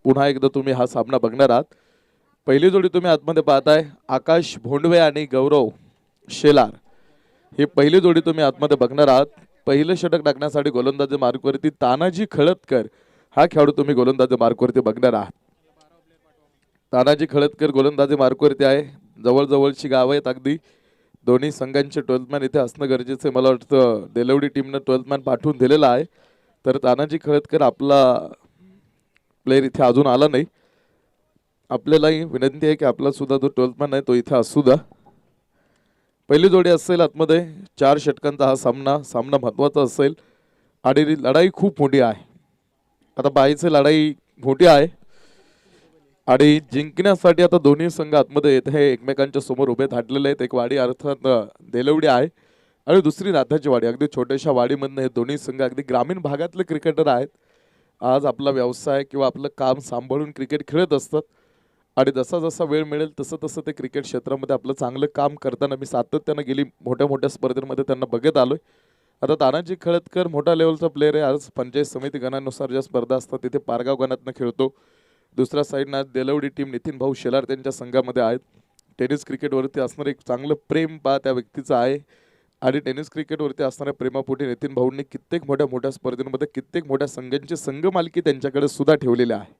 पुन्हा एकदा तुम्ही हा सामना बघणार आहात। पहिली जोडी तुम्ही आतमध्ये पाहताय आकाश भोंडवे आणि गौरव शेलार, ही पहिली जोडी तुम्ही आतमध्ये बघणार आहात। पहिलं षटक टाकण्यासाठी गोलंदाजी मार्कवरती तानाजी खळदकर हा खेळाडू तुम्ही गोलंदाजी मार्कवरती बघणार आहात। तानाजी खळदकर गोलंदाजी मार्कवरती आहे। जवळजवळची गाव आहेत अगदी। दोन्ही संघांचे 12th मॅन इथे असणं गरजेचं आहे। मला वाटतं देलवडी टीमने 12th मॅन पाठवून दिलेला आहे, तर तानाजी खळदकर आपला प्लेयर इथे अजून आला नाही। आपल्यालाही विनंती आहे की आपला सुद्धा जो 12th मॅन आहे तो इथे असू द्या। पहिली जोडी असेल आतमध्ये 4 षटकांचा हा सामना महत्त्वाचा असेल आणि लढाई खूप मोठी आहे। आता बाईची लढाई मोठी आहे आणि जिंकण्यासाठी आता दोन्ही संघ आतमध्ये येत आहे, एकमेकांच्या समोर उभे थाटलेले आहेत। एक वाडी अर्थात देलवडी आहे आणि दुसरी नाथाची वाडी। अगदी छोट्याशा वाडीमधनं हे दोन्ही संघ अगदी ग्रामीण भागातले क्रिकेटर आहेत। आज आपला व्यवसाय किंवा आपलं काम सांभाळून क्रिकेट खेळत असतात आणि जसा जसा वेळ मिळेल तसं तसं ते क्रिकेट क्षेत्रामध्ये आपलं चांगलं काम करताना मी सातत्यानं गेली मोठ्या मोठ्या स्पर्धेमध्ये त्यांना बघत आलोय। आता तानाजी खळदकर मोठा लेवलचा प्लेयर आहे। आज पंचायत समिती गणानुसार ज्या स्पर्धा असतात तिथे पारगाव गणातनं खेळतो। दुसऱ्या साईडनं देलवडी टीम नितीन भाऊ शेलार त्यांच्या संघामध्ये आहेत। टेनिस क्रिकेटवरती असणारं एक चांगलं प्रेम त्या व्यक्तीचं आहे आणि टेनिस क्रिकेटवरती असणाऱ्या प्रेमापोटी नितीन भाऊंनी कित्येक मोठ्या स्पर्धेमध्ये कित्येक मोठ्या संघांची संघ मालकी त्यांच्याकडे सुद्धा ठेवलेली आहे।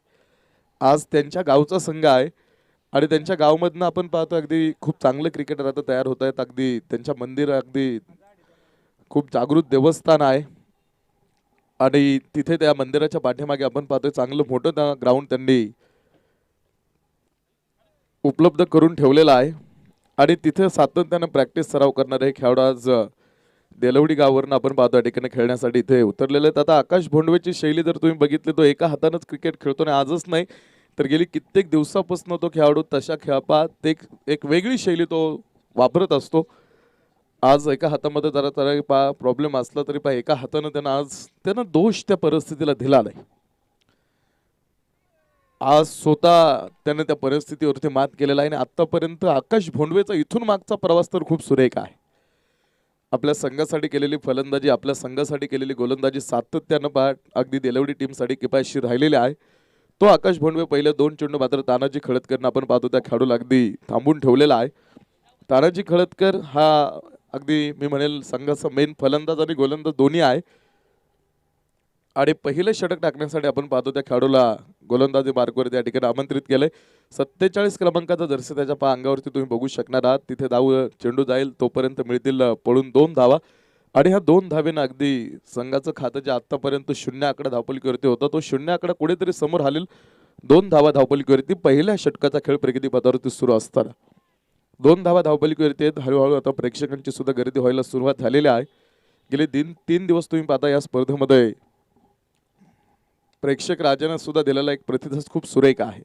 आज त्यांच्या गावचा संघ आहे आणि त्यांच्या गावामधनं आपण पाहतो अगदी खूप चांगले क्रिकेटर आता तयार होत आहेत। अगदी त्यांच्या मंदिर अगदी खूप जागृत देवस्थान आहे आणि तिथे त्या मंदिराच्या पाठीमागे आपण पाहतोय चांगलं मोठं ग्राउंड त्यांनी उपलब्ध करून ठेवलेला आहे आणि तिथे सातत्यानं प्रॅक्टिस सराव करणारे खेळाडू आज देलवडी गावावरून आपण पाहतो या ठिकाणी खेळण्यासाठी इथे उतरलेले आहेत। आता आकाश भोंडवेची शैली जर तुम्ही बघितली तो एका हातानंच क्रिकेट खेळतो आणि आजच नाही तर गेली कित्येक दिवसापासून तो खेळाडू तशा खेळपात एक वेगळी शैली तो वापरत असतो। आज एका हातामध्ये जरा प्रॉब्लेम असला तरी एका हातानं त्यांना दोष त्या परिस्थितीला दिला नाही। आज स्वतः त्याने त्या परिस्थितीवरती मात केलेला आहे आणि आतापर्यंत आकाश भोंडवेचा इथून मागचा प्रवास तर खूप सुरेख आहे। आपल्या संघासाठी केलेली फलंदाजी, आपल्या संघासाठी केलेली गोलंदाजी सातत्यानं अगदी देलवडी टीमसाठी किफायतशीर राहिलेली आहे। तो आकाश भोंडवे पहिले 2 चेंडू मात्र तानाजी खळदकरनं आपण पाहतो त्या खेळाडूला अगदी थांबून ठेवलेला आहे। तानाजी खळदकर हा अगदी मी म्हणेल संघाचा मेन फलंदाज आणि गोलंदाज दोन्ही आहे आणि पहिले षटक टाकण्यासाठी आपण पाहतो त्या खेळाडूला गोलंदाजी मार्कवरती या ठिकाणी आमंत्रित केलंय। 47 क्रमांकाचा जर्सी त्याच्या अंगावरती तुम्ही बघू शकणार आहात। तिथे चेंडू जाईल तोपर्यंत मिळतील पळून 2 धावा आणि ह्या 2 धावेनं अगदी संघाचं खातं जे आतापर्यंत 0 आकडा धावपलीवरती होता तो 0 आकडा कुठेतरी समोर हालेल। 2 धावा धावपलीवरती पहिल्या षटकाचा खेळ प्रगतीपथावरती सुरू असताना 2 धावा धावपलीवरती आहेत। हळूहळू आता प्रेक्षकांची सुद्धा गर्दी व्हायला सुरुवात झालेली आहे। गेले 3 दिवस तुम्ही पाहता या स्पर्धेमध्ये प्रेक्षक राजाने सुद्धा दिलेला एक प्रतिसाद खूप सुरेख आहे।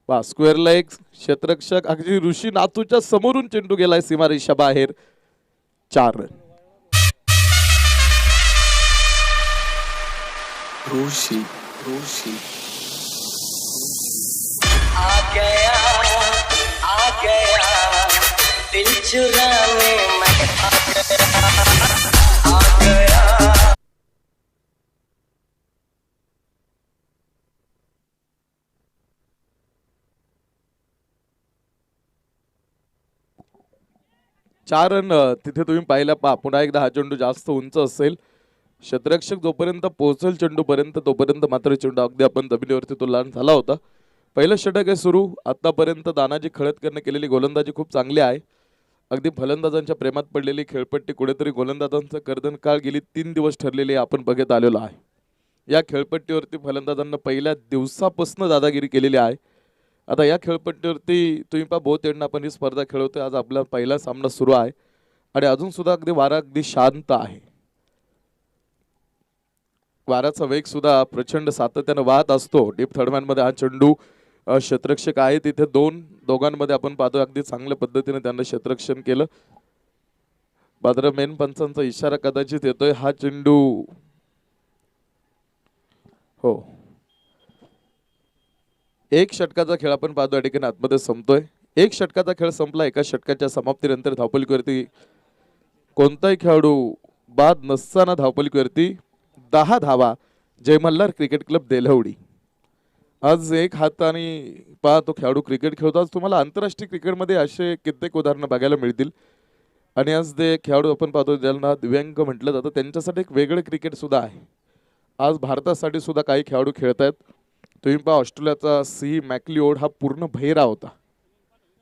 वा स्क्वेअरला एक क्षेत्ररक्षक अगदी ऋषी नातूच्या समोरून चेंडू गेलाय सीमारेषा बाहेर, 4 रन। ऋषी ऋषी आ गया दिल चुराने मैं आ गया। चार रन तिथे तुम्ही पाहिला पुन्हा एकदा हा चेंडू जास्त उंच असेल। क्षेत्ररक्षक जोपर्यंत पोहोचेल चेंडूपर्यंत तोपर्यंत मात्र चेंडू अगदी आपण जमिनीवरती तो लहान झाला होता। पहिलं षटक आहे सुरू। आतापर्यंत तानाजी खळदकरने केलेली गोलंदाजी खूप चांगली आहे। अगदी फलंदाजांच्या प्रेमात पडलेली खेळपट्टी कुठेतरी गोलंदाजांचं कर्दन काळ गेली 3 दिवस ठरलेली आपण बघत आलेलो आहे। या खेळपट्टीवरती फलंदाजांना पहिल्या दिवसापासून दादागिरी केलेली आहे। आता या खेळपट्टीवरती तुम्ही बहुत एंड आपण ही स्पर्धा खेळवतोय। आज आपला पहिला सामना सुरू आहे आणि अजून सुद्धा अगदी वारा अगदी शांत आहे। वाऱ्याचा वेग सुद्धा प्रचंड सातत्याने वाहत असतो। डीप थर्डमॅन मध्ये हा चेंडू क्षेत्ररक्षक आहे तिथे दोघांमध्ये आपण पाहतो अगदी चांगल्या पद्धतीने त्यांना क्षेत्ररक्षण केलं। मात्र मेन पंचांचा इशारा कदाचित येतोय हा चेंडू हो एक षटकाचा खेळ आपण पाहतो या ठिकाणी आतमध्ये संपतोय। एक षटकाचा खेळ संपला। एका षटकाच्या समाप्तीनंतर धावपलीवरती कोणताही खेळाडू बाद नसताना धावपलीवरती 10 धावा जय मल्हार क्रिकेट क्लब देलवडी आज एक हाताने पहा तो खेळाडू क्रिकेट खेळतो. आज तुम्हाला आंतरराष्ट्रीय क्रिकेटमध्ये असे कित्येक उदाहरणं बघायला मिळतील. आणि आज ते खेळाडू आपण पाहतो ज्यांना दिव्यांग म्हटलं जातं त्यांच्यासाठी एक वेगळं क्रिकेट सुद्धा आहे. आज भारतासाठी सुद्धा काही खेळाडू खेळत आहेत. तुम्ही पहा ऑस्ट्रेलियाचा सी मॅकलिओड हा पूर्ण बहिरा होता,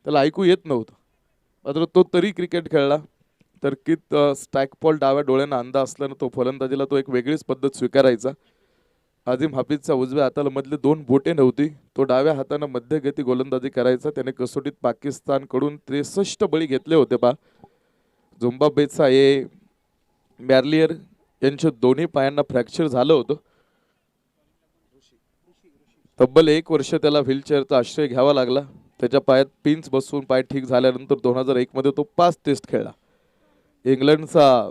त्याला ऐकू येत नव्हतं, मात्र तो तरी क्रिकेट खेळला. तर कित स्टॅकपॉल डाव्या डोळ्यांना अंधा असल्यानं तो फलंदाजीला तो एक वेगळीच पद्धत स्वीकारायचा. आझिम हाफिजच्या उजव्या हाताला मधले 2 बोटे नव्हती, तो डाव्या हातानं मध्यगती गोलंदाजी करायचा. त्याने कसोटीत पाकिस्तानकडून 63 बळी घेतले होते पहा. झिम्बाब्वेचा मॅर्लियर यांच्या दोन्ही पायांना फ्रॅक्चर झालं होतं. तब्बल 1 वर्ष त्याला व्हीलचेअरचा आश्रय घ्यावा लागला. त्याच्या पायात पिन्स बसून पाय ठीक झाल्यानंतर 2001 मध्ये तो 5 टेस्ट खेळला. इंग्लंडचा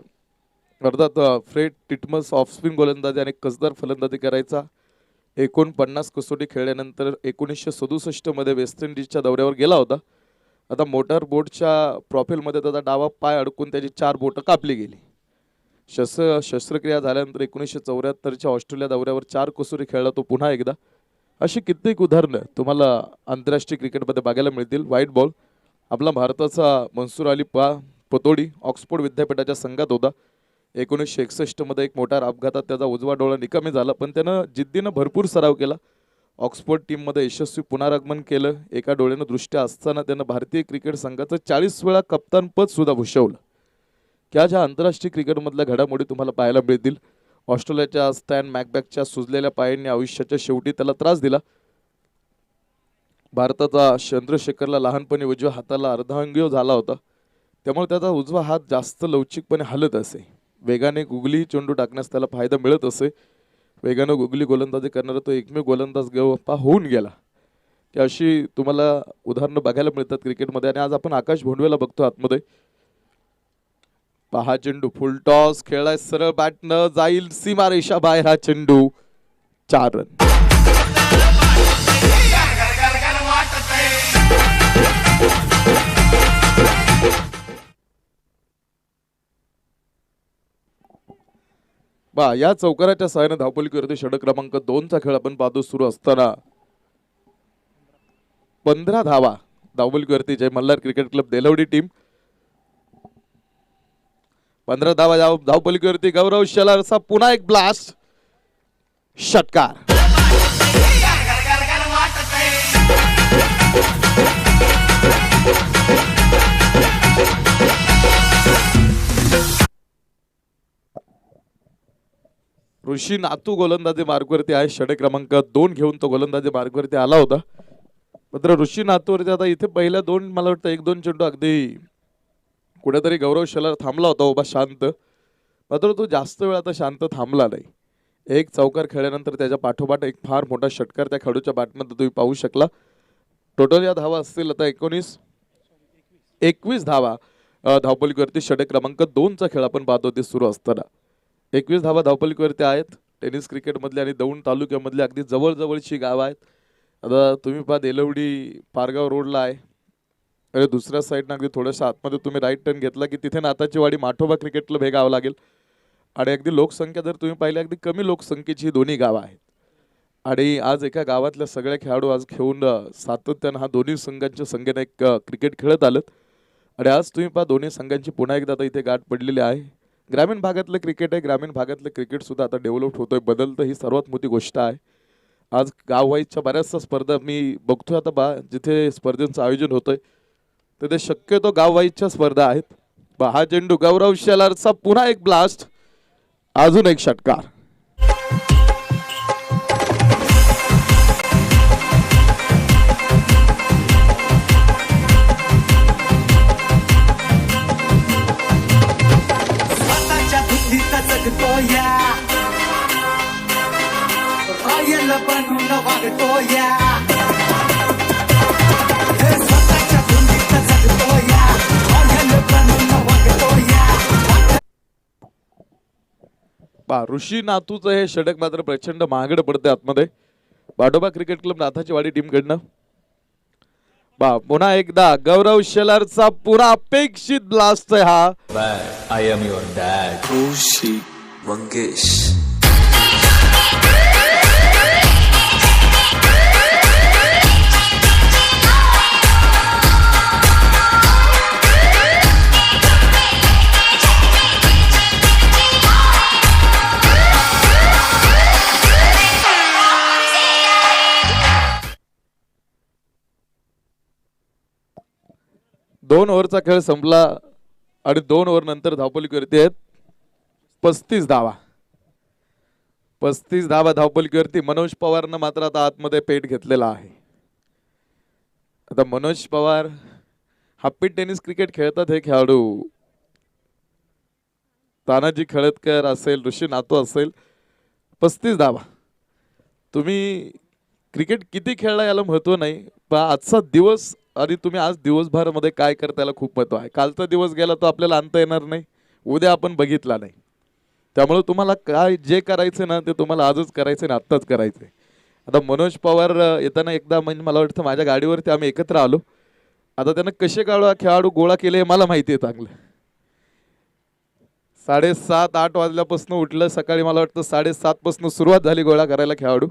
अर्थात फ्रेड टिटमस ऑफस्पिन गोलंदाजी आणि कसदार फलंदाजी करायचा. 49 कसोटी खेळल्यानंतर 1967 मध्ये वेस्ट इंडिजच्या दौऱ्यावर गेला होता. आता मोटार बोटच्या प्रॉफिलमध्ये त्याचा डावा पाय अडकून त्याची 4 बोटं कापली गेली. शस्त्रक्रिया झाल्यानंतर 1974च्या ऑस्ट्रेलिया दौऱ्यावर 4 कसोटी खेळला तो पुन्हा एकदा. अशी कित्येक उदाहरणं तुम्हाला आंतरराष्ट्रीय क्रिकेटमध्ये बघायला मिळतील. व्हाईट बॉल आपला भारताचा मनसूर अली पतोडी ऑक्सफोर्ड विद्यापीठाच्या संघात होता. 1961 मध्ये एक मोटार अपघातात त्याचा उजवा डोळा निकामी झाला, पण त्यानं जिद्दीनं भरपूर सराव केला. ऑक्सफोर्ड टीममध्ये यशस्वी पुनरागमन केलं. एका डोळ्यानं दृष्ट्या असताना त्यानं भारतीय क्रिकेट संघाचं 40 वेळा कप्तानपद सुद्धा भूषवलं. ज्या आंतरराष्ट्रीय क्रिकेटमधल्या घडामोडी तुम्हाला पाहायला मिळतील. ऑस्ट्रेलियाच्या स्टॅन मॅकबॅकच्या सुजलेल्या पायांनी आयुष्याच्या शेवटी त्याला त्रास दिला. भारताचा चंद्रशेखरला लहानपणी उजव्या हाताला अर्धांगीय झाला होता, त्यामुळे त्याचा उजवा हात जास्त लवचिकपणे हलत असे. वेगाने गुगली चेंडू टाकण्यास त्याला फायदा मिळत असे. वेगानं गुगली गोलंदाजी करणारा तो एकमेव गोलंदाज होऊन गेला. की अशी तुम्हाला उदाहरणं बघायला मिळतात क्रिकेटमध्ये. आणि आज आपण आकाश भोंडवेला बघतो आतमध्ये. पहा चेंडू फुल टॉस खेळलाय सरळ बॅटनं जाईल सीमारेषा बाहेर हा चेंडू. 4 रन. या चौकाराच्या सहाय्याने धावपलीकडे षटक क्रमांक 2चा खेळ आपण पाहतो. सुरू असताना 15 धावा धावपलीवरती जय मल्हार क्रिकेट क्लब देलवडी टीम. 15 धावा धावपलीवरती गौरव शेलारचा पुन्हा एक ब्लास्ट. षटकार. ऋषी नातू गोलंदाजी मार्गवरती आहे. षटक क्रमांक 2 घेऊन तो गोलंदाजी मार्गवरती आला होता. मात्र ऋषी नातूवरती आता इथे पहिल्या 2 मला वाटतं 1-2 चेंडू अगदी कुठेतरी गौरव शेलार थांबला होता उभा शांत, मात्र तो जास्त वेळ आता शांत थांबला नाही. एक चौकार खेळल्यानंतर त्याच्या पाठोपाठ एक फार मोठा षटकार त्या खेळाडूच्या बॅटमध्ये तुम्ही पाहू शकला. टोटल या धावा असतील आता 21 धावा धावपलीवरती षटक क्रमांक 2चा खेळ आपण पाहतो ते सुरू असताना. 21 धावा धावपलीवरती आहेत. टेनिस क्रिकेटमधले आणि दौंड तालुक्यामधले अगदी जवळजवळची गावं आहेत. आता तुम्ही पहा देलवडी पारगाव रोडला आहे आणि दुसऱ्या साईडनं अगदी थोडंसं आतमध्ये तुम्ही राईट टर्न घेतला की तिथे नाताची वाडी माठोबा क्रिकेट क्लब हे गावं लागेल. आणि अगदी लोकसंख्या जर तुम्ही पाहिली अगदी कमी लोकसंख्येची दोन्ही गावं आहेत. आणि आज एका गावातल्या सगळ्या खेळाडू आज घेऊन सातत्यानं हा दोन्ही संघांच्या संघाने एक क्रिकेट खेळत आलेत. आणि आज तुम्ही पहा दोन्ही संघांची पुन्हा एकदा आता इथे गाठ पडलेली आहे. ग्रामीण भागातलं क्रिकेट आहे. ग्रामीण भागातलं क्रिकेट सुद्धा आता डेव्हलप होतोय, बदलतं, ही सर्वात मोठी गोष्ट आहे. आज गाववाईजच्या बऱ्याचशा स्पर्धा मी बघतोय आता जिथे स्पर्धेचं आयोजन होतंय तिथे शक्यतो गाववाईजच्या स्पर्धा आहेत. हा चेंडू गौरव शेलारचा पुन्हा एक ब्लास्ट. अजून एक षटकार. ऋषी नातूचं हे षटक मात्र प्रचंड महागडं पडते आतमध्ये. बाडोबा क्रिकेट क्लब नाथाची वाडी टीम कडनं पुन्हा एकदा गौरव शेलारचा पुन्हा अपेक्षित ब्लास्ट आहे हा. I am your dad. Rishi Mangesh. 2 ओव्हरचा खेळ संपला आणि 2 ओव्हर नंतर धावपलीवरती आहेत 35 धावा. 35 धावा धावपलीवरती. मनोज पवारनं मात्र आता आतमध्ये पेट घेतलेला आहे. आता मनोज पवार हापीट टेनिस क्रिकेट खेळतात हे खेळाडू. तानाजी खळदकर असेल, ऋषी नातो असेल. 35 धावा. तुम्ही क्रिकेट किती खेळला याला महत्व नाही, पण आजचा दिवस आणि तुम्ही आज दिवसभरामध्ये काय करता याला खूप महत्व आहे. कालचा दिवस गेला तो आपल्याला आणता येणार नाही, उद्या आपण बघितला नाही. त्यामुळे तुम्हाला काय जे करायचं ना ते तुम्हाला आजच करायचं आणि आत्ताच करायचं. आता मनोज पवार येताना एकदा म्हणजे मला वाटतं माझ्या गाडीवरती आम्ही एकत्र आलो. आता त्यानं कसे खेळाडू गोळा केले हे मला माहिती आहे चांगलं. 7:30-8 वाजल्यापासून उठलं. सकाळी मला वाटतं 7:30 पासून सुरुवात झाली गोळा करायला खेळाडू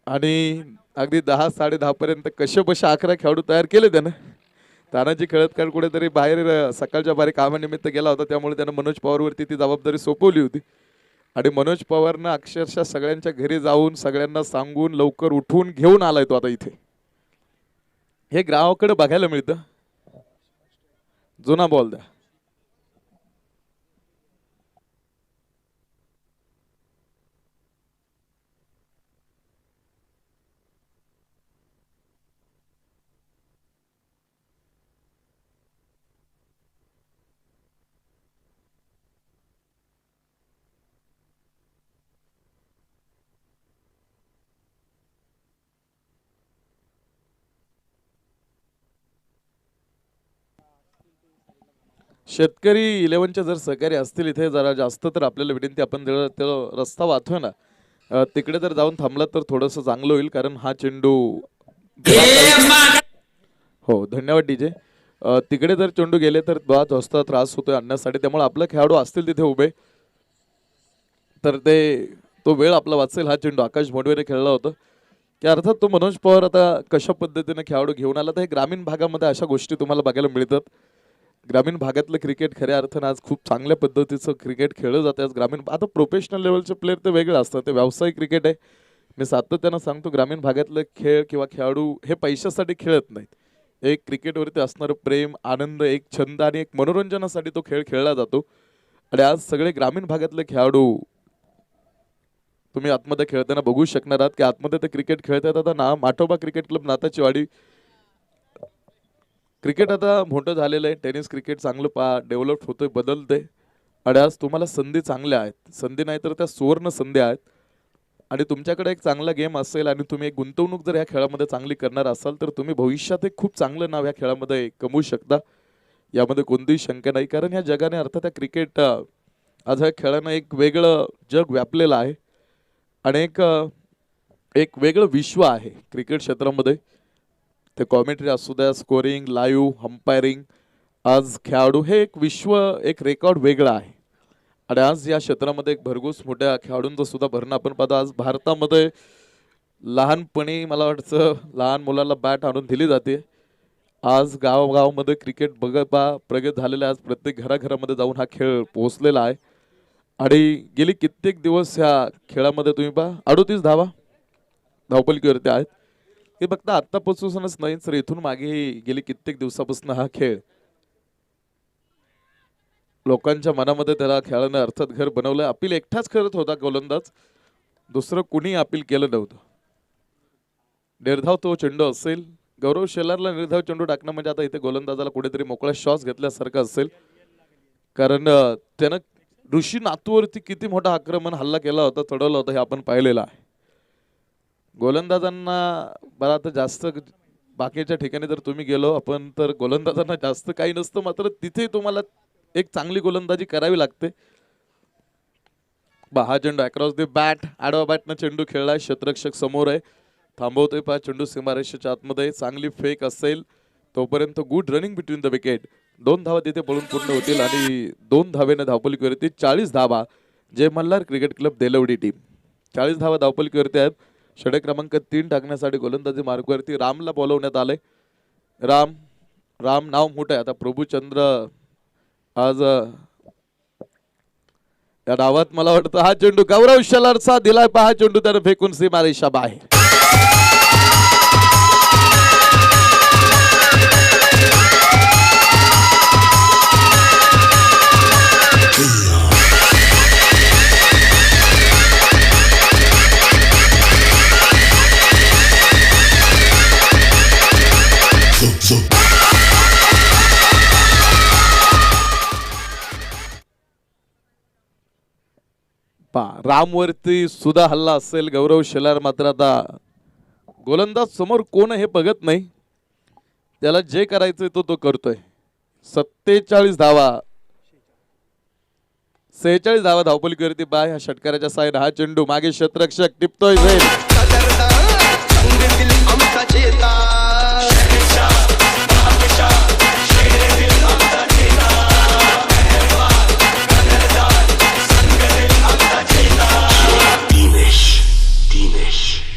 आणि अगदी 10-10:30 पर्यंत कसे बसे 11 खेळाडू तयार केले त्यानं. तानाजी खळदकर कुठेतरी बाहेर सकाळच्या बारी कामानिमित्त गेला होता, त्यामुळे त्यानं मनोज पवारवरती ती जबाबदारी सोपवली होती. आणि मनोज पवारनं अक्षरशः सगळ्यांच्या घरी जाऊन सगळ्यांना सांगून लवकर उठवून घेऊन आलाय तो आता इथे. हे गावाकडे बघायला मिळतं. जुना बॉल द्या. शेतकरी 11च्या जर सहकारी असतील इथे जरा जास्त तर आपल्याला विनंती, आपण रस्ता वाहतोय ना तिकडे जर जाऊन थांबला तर थोडंसं चांगलं होईल, कारण हा चेंडू हो धन्यवाद डीजे. तिकडे जर चेंडू गेले तर बराच जास्त त्रास होतोय आणण्यासाठी. त्यामुळे आपले खेळाडू असतील तिथे उभे तर तो वेळ आपला वाचेल. हा चेंडू आकाश भोंडवेने खेळला होता की अर्थात तो मनोज पवार आता कशा पद्धतीने खेळाडू घेऊन आला. तर हे ग्रामीण भागामध्ये अशा गोष्टी तुम्हाला बघायला मिळतात. ग्रामीण भागातलं क्रिकेट खऱ्या अर्थानं आज खूप चांगल्या पद्धतीचं क्रिकेट खेळलं जातं. आज ग्रामीण आता प्रोफेशनल लेवलचे प्लेयर ते वेगळं असतं, ते व्यावसायिक क्रिकेट आहे. मी सातत्यानं सांगतो ग्रामीण भागातले खेळ किंवा खेळाडू हे पैशासाठी खेळत नाहीत. एक क्रिकेटवरती असणारं प्रेम, आनंद, एक छंद आणि एक मनोरंजनासाठी तो खेळ खेळला जातो. आणि आज सगळे ग्रामीण भागातले खेळाडू तुम्ही आतमध्ये खेळताना बघू शकणार आहात की आतमध्ये ते क्रिकेट खेळतात. आता माठोबा क्रिकेट क्लब नाताची वाडी क्रिकेट आता मोठं झालेलं आहे. टेनिस क्रिकेट चांगलं डेव्हलप होतोय, बदलते. आणि आज तुम्हाला संधी चांगल्या आहेत. संधी नाही तर त्या सुवर्ण संधी आहेत. आणि तुमच्याकडे एक चांगला गेम असेल आणि तुम्ही एक गुंतवणूक जर ह्या खेळामध्ये चांगली करणार असाल तर तुम्ही भविष्यात एक खूप चांगलं नाव ह्या खेळामध्ये कमवू शकता. यामध्ये कोणतीही शंका नाही, कारण ह्या जगाने अर्थात त्या क्रिकेट आज ह्या खेळानं एक वेगळं जग व्यापलेलं आहे आणि एक वेगळं विश्व आहे क्रिकेट क्षेत्रामध्ये. ते कॉमेंट्री असू द्या, स्कोरिंग, लाईव्ह, अंपायरिंग, आज खेळाडू हे एक विश्व, एक रेकॉर्ड वेगळा आहे. आणि आज या क्षेत्रामध्ये एक भरघोस मोठ्या खेळाडूंचं सुद्धा भरणं आपण पाहतो. आज भारतामध्ये लहानपणी मला वाटतं लहान मुलाला बॅट आणून दिली जाते. आज गावागावामध्ये क्रिकेट प्रगत झालेला आहे. आज प्रत्येक घराघरामध्ये जाऊन हा खेळ पोहोचलेला आहे. आणि गेली कित्येक दिवस ह्या खेळामध्ये तुम्ही पहा 38 धावा धावपलकीवरती आहेत. हे फक्त आत्तापासूनच नाही तर इथून मागे गेली कित्येक दिवसापासून हा खेळ लोकांच्या मनामध्ये त्याला खेळानं अर्थात घर बनवलं. अपील एकटाच करत होता गोलंदाज, दुसरं कुणी अपील केलं नव्हतं. निर्धाव तो चेंडू असेल, गौरव शेलारला निर्धाव चेंडू टाकणं म्हणजे आता इथे गोलंदाजाला कुठेतरी मोकळा श्वास घेतल्यासारखं असेल, कारण त्यानं ऋषी नातूवरती किती मोठा आक्रमण हल्ला केला होता, चढवला होता, हे आपण पाहिलेलं आहे. गोलंदाजांना बरं आता जास्त बाकीच्या ठिकाणी जर तुम्ही गेलो आपण तर गोलंदाजांना जास्त काही नसतं, मात्र तिथे तुम्हाला एक चांगली गोलंदाजी करावी लागते. हा चेंडू अक्रॉस द बॅट, आडवा बॅटनं चेंडू खेळलाय, क्षेत्ररक्षक समोर आहे, थांबवतोय पहा चेंडू सीमारेषेच्या आतमध्ये. चांगली फेक असेल तोपर्यंत good running between the wicket. 2 धावा तिथे पळून पूर्ण होतील आणि 2 धावेने धावपलकीवरती 40 धावा जय मल्हार क्रिकेट क्लब देलवडी टीम. 40 धावा धावपलकीवरती आहेत. षटक क्रमांक 3 टाकण्यासाठी गोलंदाजी मार्गावरती रामला बोलवण्यात आले. राम नाव मोठं आहे. आता प्रभूचंद्र आज या डावात मला वाटतं हा चेंडू गौरव शेलारचा दिलाय पहा चेंडू त्याने फेकून सीमारेषा बाहेर. रामवरती सुद्धा हल्ला असेल. गौरव शेलार मात्र आता गोलंदाज समोर कोण हे बघत नाही, त्याला जे करायचंय तो करतोय. 47 धावा, 46 धावा धावपलीवरती बाय ह्या षटकाराच्या साईड. हा चेंडू मागे क्षेत्ररक्षक टिपतोय झेल.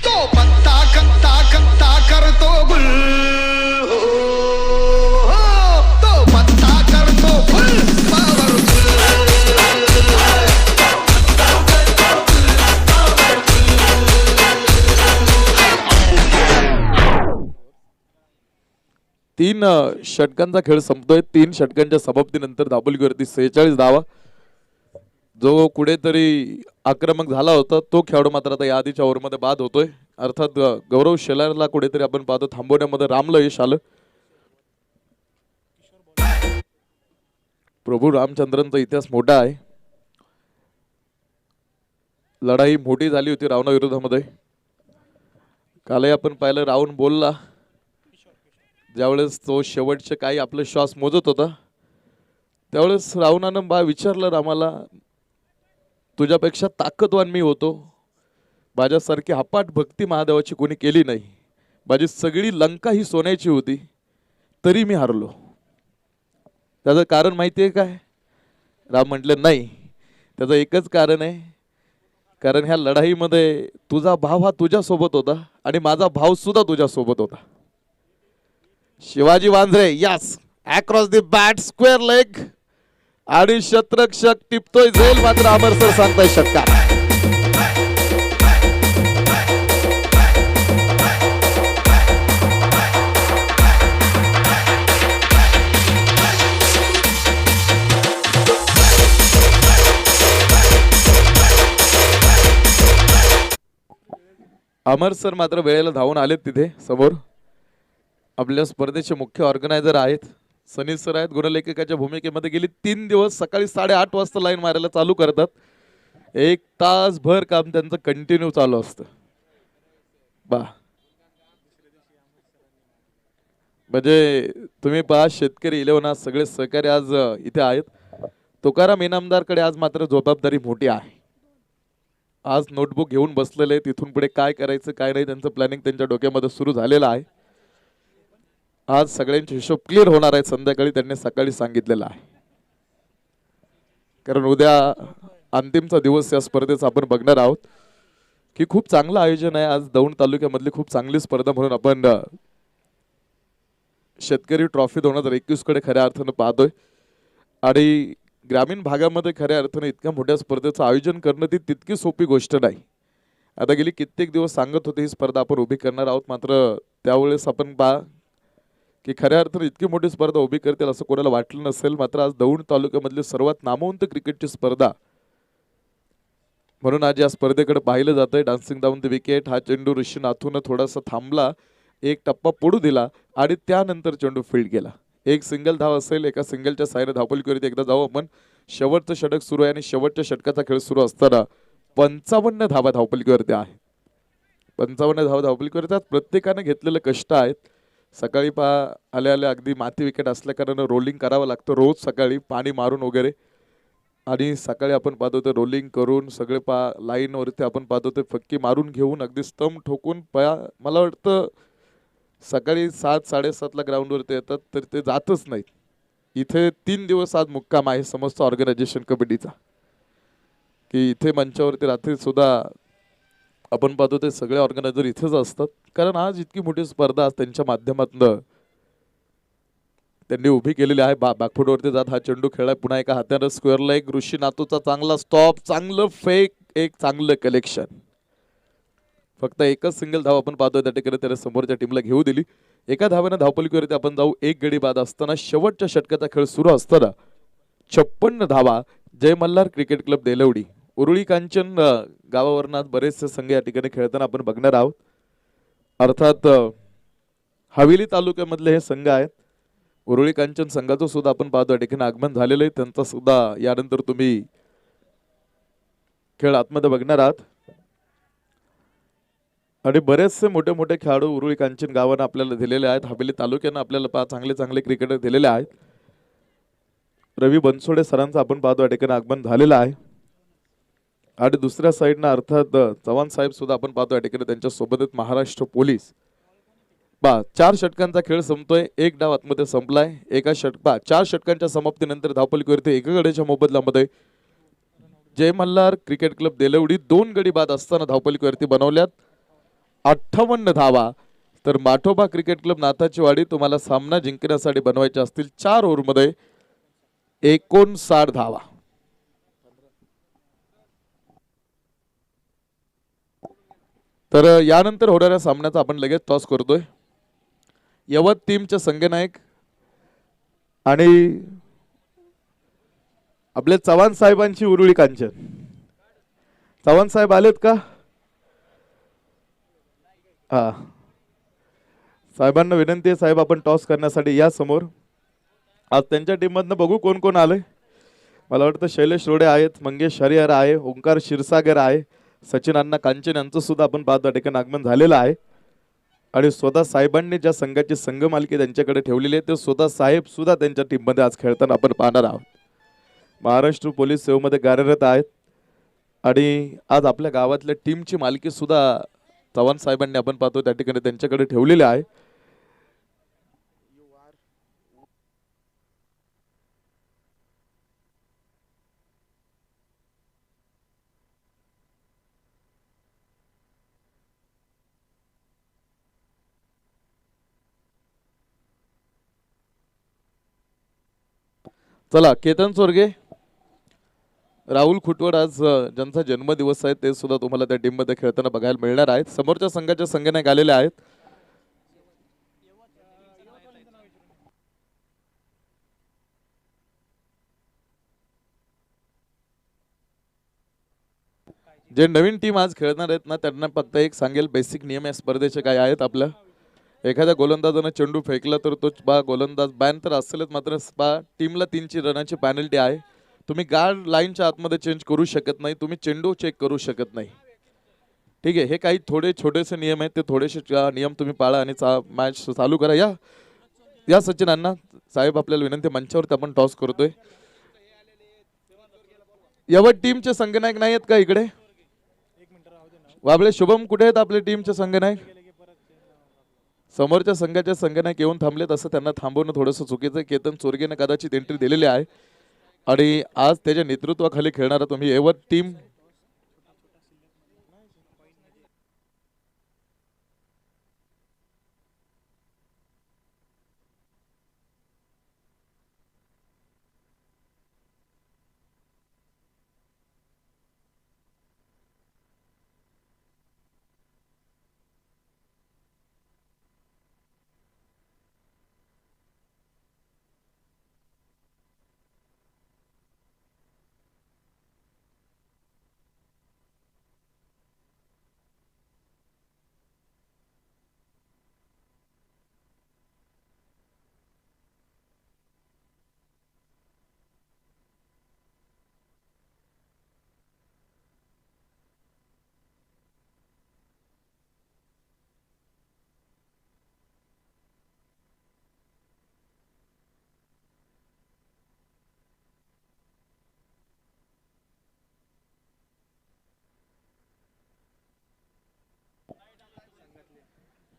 तो पत्ता कत्ता कत्ता करतो गुल हो, तो पत्ता करतो फुल पावरफुल. तीन षटकांचा खेळ संपतोय. 3 षटकांच्या समाप्तीनंतर धावपलीवरती 46 धावा. जो कुठेतरी आक्रमक झाला होता तो खेळाडू मात्र आता या आधीच्या ओव्हरमध्ये बाद होतोय. अर्थात गौरव शेलारला कुठेतरी आपण पाहतो थांबवण्यामध्ये रामलं यश आलं. प्रभू रामचंद्रांचा इतिहास मोठा आहे. लढाई मोठी झाली होती रावणा विरोधामध्ये. कालही आपण पाहिलं रावण बोलला ज्यावेळेस तो शेवटचे काही आपले श्वास मोजत होता, त्यावेळेस रावणानं विचारलं रामाला, तुझ्यापेक्षा ताकदवान मी होतो, माझ्यासारखी अफाट भक्ती महादेवाची कोणी केली नाही, माझी सगळी लंका ही सोन्याची होती, तरी मी हारलो. त्याचं कारण माहिती आहे काय? राम म्हटलं नाही, त्याचं एकच कारण आहे, कारण ह्या लढाईमध्ये तुझा भाव हा तुझ्यासोबत होता आणि माझा भाव सुद्धा तुझ्यासोबत होता. Shivaji Vandre yes across the bat square leg आणि क्षेत्ररक्षक टिपतोय झेल. मात्र अमर सर सांगताय षटकार. अमर सर मात्र वेळेला धावून आलेत तिथे समोर. आपल्या स्पर्धेचे मुख्य ऑर्गनायझर आहेत, सनी सर आहेत. गुणलेखकाच्या भूमिकेमध्ये गेली 3 दिवस सकाळी 8:30 वाजता लाईन मारायला चालू करतात. 1 तासभर काम त्यांचं कंटिन्यू चालू असतं. म्हणजे तुम्ही पहा, शेतकरी 11 आज सगळे सहकारी आज इथे आहेत. तुकाराम इनामदारकडे आज मात्र जबाबदारी मोठी आहे. आज नोटबुक घेऊन बसलेले, तिथून पुढे काय करायचं काय नाही त्यांचं प्लॅनिंग त्यांच्या डोक्यामध्ये सुरू झालेलं आहे. आज सगळ्यांचे हिशोब क्लिअर होणार आहेत संध्याकाळी, त्यांनी सकाळी सांगितलेलं आहे. कारण उद्या अंतिमचा दिवस या स्पर्धेचा आपण बघणार आहोत की खूप चांगलं आयोजन आहे. आज दौंड तालुक्यामधली खूप चांगली स्पर्धा म्हणून आपण शेतकरी ट्रॉफी 2021 कडे खऱ्या अर्थानं पाहतोय. आणि ग्रामीण भागामध्ये खऱ्या अर्थानं इतक्या मोठ्या स्पर्धेचं आयोजन करणं ती तितकी सोपी गोष्ट नाही. आता गेली कित्येक दिवस सांगत होते ही स्पर्धा आपण उभी करणार आहोत, मात्र त्यावेळेस आपण की खऱ्या अर्थानं इतकी मोठी स्पर्धा उभी करतील असं कोणाला वाटलं नसेल. मात्र आज दौंड तालुक्यामधली सर्वात नामवंत क्रिकेटची स्पर्धा म्हणून आज या स्पर्धेकडे पाहिलं जातंय. डान्सिंग डाऊन द विकेट हा चेंडू ऋषीनाथून थोडासा थांबला, एक टप्पा पडू दिला आणि त्यानंतर चेंडू फील्ड गेला. एक सिंगल धाव असेल. एका सिंगलच्या साईने धावपलीवरती एकदा जाऊ आपण. शेवटचं षटक सुरू आहे आणि शेवटच्या षटकाचा खेळ सुरू असताना 55 धावा धावपलीवरती आहे. 55 धावा धावपलीवरती प्रत्येकाने घेतलेले कष्ट आहेत. सकाळी आल्या अगदी माती विकेट असल्या कारण रोलिंग करावं लागतं रोज सकाळी पाणी मारून वगैरे. आणि सकाळी आपण पाहतो ते रोलिंग करून सगळे लाईनवरती आपण पाहतो ते फक्की मारून घेऊन अगदी स्तंभ ठोकून मला वाटतं सकाळी 7-7:30ला ग्राउंडवरती येतात तर ते जातच नाहीत. इथे 3 दिवस आज मुक्काम आहे समस्त ऑर्गनायझेशन कमिटीचा, की इथे मंचावरती रात्री सुद्धा आपण पाहतो ते सगळे ऑर्गनायझर इथेच असतात. कारण आज इतकी मोठी स्पर्धा आज त्यांच्या माध्यमातून त्यांनी उभी केलेली आहे. बॅकफुटवरती जात हा चेंडू खेळाय पुन्हा एका हाताने स्क्वेअर लेग. ऋषीनाथूचा चांगला स्टॉप, चांगलं फेक, एक चांगलं कलेक्शन. फक्त एकच सिंगल धाव आपण पाहतोय त्या ठिकाणी त्याने समोरच्या टीमला घेऊ दिली. एका धावेनं धावपलीवरती आपण जाऊ. एक गडी बाद असताना शेवटच्या षटकाचा खेळ सुरू असताना 56 धावा जय मल्हार क्रिकेट क्लब देलवडी. उरुळी कांचन गावावरून आज बरेचसे संघ या ठिकाणी खेळताना आपण बघणार आहोत. अर्थात हवेली तालुक्यामधले हे संघ आहेत. उरुळी कांचन संघाचं सुद्धा आपण पाहतो या ठिकाणी आगमन झालेलं आहे. त्यांचा सुद्धा यानंतर तुम्ही खेळ आतमध्ये बघणार आहात आणि बरेचसे मोठे मोठे खेळाडू उरुळी कांचन गावानं आपल्याला दिलेले आहेत. हवेली तालुक्यानं आपल्याला चांगले चांगले क्रिकेटर दिलेले आहेत. रवी बनसोडे सरांचं आपण पाहतो या ठिकाणी आगमन झालेलं आहे आणि दुसऱ्या साईडनं अर्थात चव्हाण साहेब सुद्धा आपण पाहतो या ठिकाणी त्यांच्या सोबतच महाराष्ट्र पोलीस. 4 षटकांचा खेळ संपतोय. एक डाव आतमध्ये संपलाय. एका षटका 4 षटकांच्या समाप्तीनंतर धावपलीवरती एका गड्याच्या मोबदल्यामध्ये जय मल्हार क्रिकेट क्लब देलवडी 2 गडी बाद असताना धावपलीवरती बनवल्यात 58 धावा. तर माठोबा क्रिकेट क्लब नाथाची वाडी तुम्हाला सामना जिंकण्यासाठी बनवायचे असतील 4 ओव्हरमध्ये 59 धावा. तर यानंतर होणाऱ्या सामन्याचा आपण लगेच टॉस करतोय. यवत टीमचे संघनायक आणि आपले चव्हाण साहेबांची उरुळी कांचन. चव्हाण साहेब आलेत का? हा, साहेबांना विनंती आहे साहेब आपण टॉस करण्यासाठी या समोर. आज त्यांच्या टीम मधनं बघू कोण कोण आले. मला वाटतं शैलेश रोडे आहेत, मंगेश हरिहर आहे, ओंकार क्षीरसागर आहे, सचिन अण्णा कांचन यांचं सुद्धा आपण पाहतो ठिकाणी आगमन झालेलं आहे. आणि स्वतः साहेबांनी ज्या संघाची संघ मालकी त्यांच्याकडे ठेवलेली आहे ते स्वतः साहेब सुद्धा त्यांच्या टीम मध्ये आज खेळताना आपण पाहणार आहोत. महाराष्ट्र पोलीस सेवेमध्ये कार्यरत आहेत आणि आज आपल्या गावातल्या टीमची मालकी सुद्धा चव्हाण साहेबांनी आपण पाहतो त्या ठिकाणी त्यांच्याकडे ठेवलेली आहे. चला, केतन चोरगे, राहुल खुटवड आज ज्यांचा जन्मदिवस आहे ते सुद्धा तुम्हाला त्या टीम मध्ये खेळताना बघायला मिळणार आहेत. समोरच्या संघाच्या संघनायक आलेले आहेत. जे नवीन टीम आज खेळणार आहेत ना त्यांना फक्त एक सांगेल बेसिक नियम या स्पर्धेचे काय आहेत. आपलं एखाद्या गोलंदाजानं चेंडू फेकला तर तो गोलंदाज बॅन तर असेलच, मात्र टीमला 3 रनाची पॅनल्टी आहे. तुम्ही गार्ड लाईनच्या आतमध्ये चेंज करू शकत नाही, तुम्ही चेंडू चेक करू शकत नाही. ठीक आहे, हे काही थोडे छोटेसे नियम आहेत, ते थोडेसे नियम तुम्ही पाळा आणि मॅच चालू करा. या सचिन अण्णा साहेब आपल्याला विनंती, मंचावरती आपण टॉस करतोय. यवत टीमचे संघनायक नाही आहेत का इकडे? वाबळे शुभम कुठे आहेत आपले टीमचे संघनायक? समोरच्या संघाचे संघनायक येऊन थांबलेत, असं त्यांना थांबवणं थोडंसं चुकीचं आहे. केतन चोरगेने कदाचित एंट्री दिलेली आहे आणि आज त्याच्या नेतृत्वाखाली खेळणारा तुम्ही यवत टीम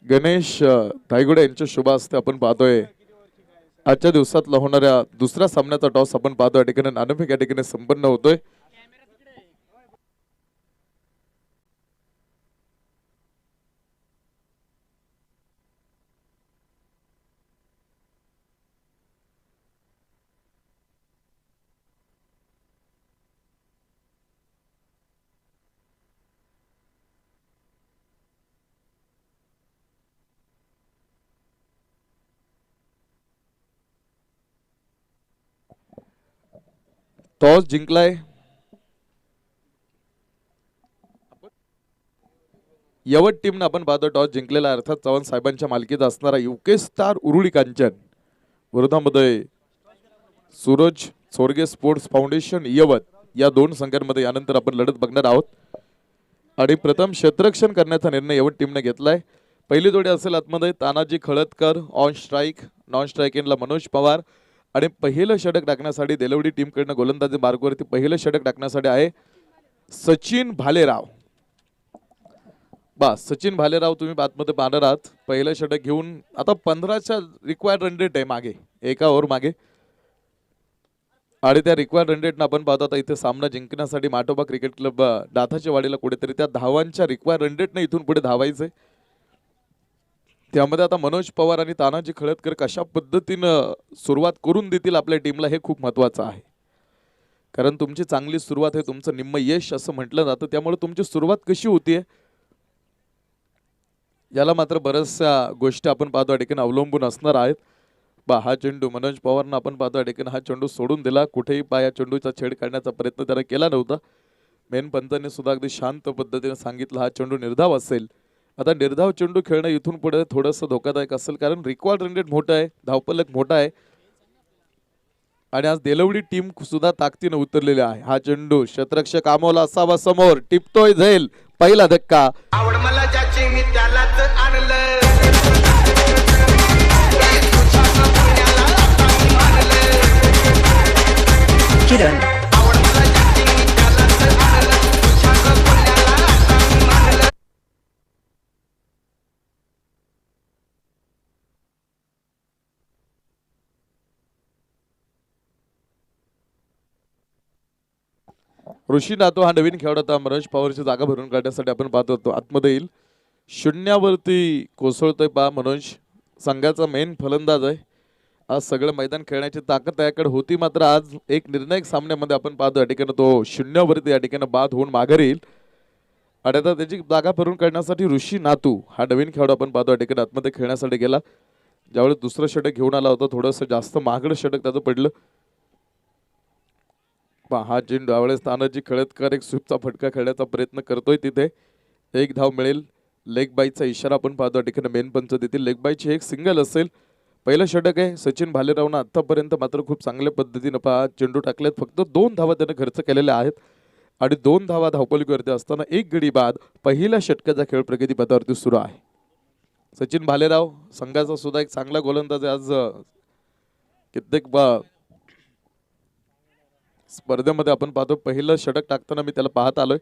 गणेश धायगुडे यांच्या शुभ हस्ते आपण पाहतोय आजच्या दिवसातला होणाऱ्या दुसऱ्या सामन्याचा टॉस आपण पाहतोय. या ठिकाणी नाणेफेक या ठिकाणी संपन्न होतोय. टॉस जिंकलाय यवत टीमने. आपण पाहतो टॉस जिंकलेला अर्थात चव्हाण साहेबांच्या मालकीचा असणारा युके स्टार उरुळी कांचन. विरोधामध्ये सूरज चोरगे स्पोर्ट्स फाउंडेशन यवत. या दोन संघांमध्ये यानंतर आपण लढत बघणार आहोत आणि प्रथम क्षेत्ररक्षण करण्याचा निर्णय यवत टीमने घेतलाय. पहिली जोडी असेल आतमध्ये Tanaji Khaladkar on strike, non strike एंडला मनोज पवार आणि पहिलं षटक टाकण्यासाठी देलवडी टीमकडनं गोलंदाजी मार्गवरती पहिलं षटक टाकण्यासाठी आहे सचिन भालेराव. बस सचिन भालेराव तुम्ही आतमध्ये पाहणार आहात. पहिलं षटक घेऊन आता 15च्या रिक्वायर्ड रन रेट आहे मागे, एका ओव्हर मागे, आणि त्या रिक्वायर्ड रन रेटनं आपण पाहतो आता इथे सामना जिंकण्यासाठी माटोबा क्रिकेट क्लब दाताच्या वाडीला कुठेतरी त्या धावांच्या रिक्वायर्ड रन रेटनं इथून पुढे धावायचंय. त्यामध्ये आता मनोज पवार आणि तानाजी खळदकर कशा पद्धतीनं सुरुवात करून देतील आपल्या टीमला हे खूप महत्त्वाचं आहे. कारण तुमची चांगली सुरुवात हे तुमचं निम्म यश असं म्हटलं जातं. त्यामुळे तुमची सुरुवात कशी होतीये याला मात्र बऱ्याचशा गोष्टी आपण पाहतो या ठिकाणी अवलंबून असणार आहेत. हा चेंडू मनोज पवारनं आपण पाहतो या ठिकाणी हा चेंडू सोडून दिला. कुठेही या चेंडूचा छेड काढण्याचा प्रयत्न त्याला केला नव्हता. मेन पंतांनी सुद्धा अगदी शांत पद्धतीने सांगितलं हा चेंडू निर्धाव असेल. आता निर्धाव चेंडू खेळणं इथून पुढे थोडंसं धोकादायक असेल कारण रिक्वायर्ड रन रेट मोठा आहे, धावपलक मोठा आहे आणि आज देलवडी टीम सुद्धा ताकदीने उतरलेली आहे. हा चेंडू क्षेत्ररक्षक अमोल असावा समोर, टिपतोय झेल, पहिला धक्का. आवड मला ज्याची मी त्यालाच आणलं. किरण आवड मला ज्याची मी त्यालाच आणलं. तुझ्या पुण्याला आता मानलं. ऋषी नातो हा नवीन खेळाडू होता. मनोज पवारची जागा भरून काढण्यासाठी आपण पाहत होतो आतमध्ये येईल. शून्यावरती कोसळतोय पहा मनोज, संघाचा मेन फलंदाज आहे. आज सगळं मैदान खेळण्याची ताकद त्याकडे होती, मात्र आज एक निर्णायक सामन्यामध्ये आपण पाहतो या ठिकाणी तो शून्यावरती या ठिकाणी बाद होऊन माघारी येईल आणि आता त्याची जागा भरून काढण्यासाठी ऋषी नातू हा नवीन खेळाडू आपण पाहतो या ठिकाणी आतमध्ये खेळण्यासाठी गेला. ज्यावेळेस दुसरं षटक घेऊन आला होता थोडंसं जास्त महागडं षटक त्याचं पडलं. हा चेंडू यावेळेस तानाजी खळदकर एक स्वीपचा फटका खेळण्याचा प्रयत्न करतोय. तिथे एक धाव मिळेल. लेग बाईचा इशारा आपण पाहतो या ठिकाणी मेन पंच देतील. लेग बाईची एक सिंगल असेल. पहिलं षटक आहे. सचिन भालेरावनं आतापर्यंत मात्र खूप चांगल्या पद्धतीनं चेंडू टाकलेत. फक्त 2 धावा त्यानं खर्च केलेल्या आहेत आणि 2 धावा धावपलीवरती असताना एक गडी बाद पहिल्या षटकाचा खेळ प्रगतीपथावरती सुरू आहे. सचिन भालेराव संघाचा सुद्धा एक चांगला गोलंदाज आहे. आज कित्येक स्पर्धेमध्ये आपण पाहतो पहिलं षटक टाकताना मी त्याला पाहत आलोय.